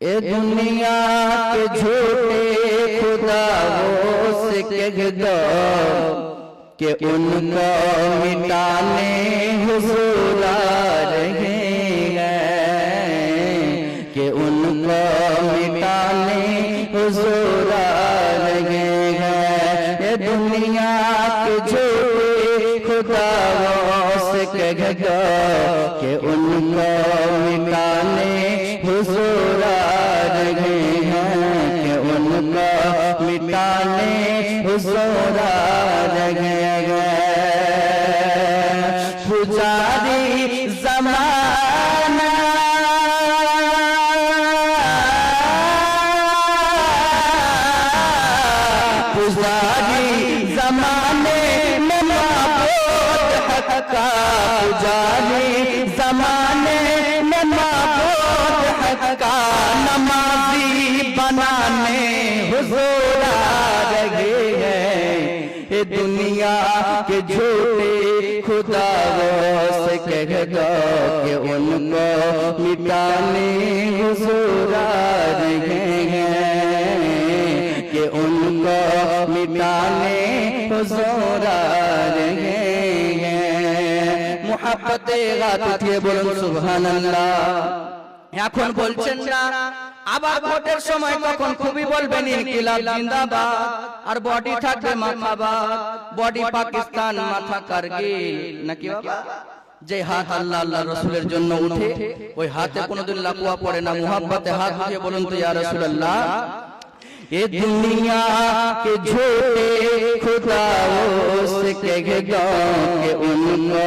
ए दुनिया के झूठे खुदाओं से कह दो कि उनको मिटाने हुजूर आ रहे हैं, कि उनको मिटाने हुजूर आ रहे हैं। ये दुनिया के झूठे खुदाओं से कह दो कि उनको मिटाने हुजूर आ रहे हैं, कि उनको मिटाने हुजूर आ रहे हैं। पुजारी ज़माना पुजारी ज़माने में माबूद हक़ का, पुजारी ज़माने में माबूद हक़ का, नमाज़ी बनाने हुजूर आ रहे हैं। ये दुनिया के झूठे खुदाओं से कह दो कि उनको मिटाने हुजूर आ रहे हैं, कि उनको मिटाने हुजूर आ रहे हैं। मुहब्बते गात उठिए बोलুন সুবহানাল্লাহ। এখন বলছেন না, আবার ভোটের সময় তখন খুবই বলবেন ইনকিলাব জিন্দাবাদ, আর বডি থাকবে মাথাবাদ, বডি পাকিস্তান মাথা কারগিল নাকি বাবা। যে হাত আল্লাহ আল্লাহ রাসূলের জন্য উঠে ওই হাতে কোনোদিন লাকুয়া পড়ে না। মুহাব্বতে হাত উঠিয়ে বলুন তো ইয়া রাসূলুল্লাহ। ये दुनिया के झूठे खुदाओं से कह दो कि उनको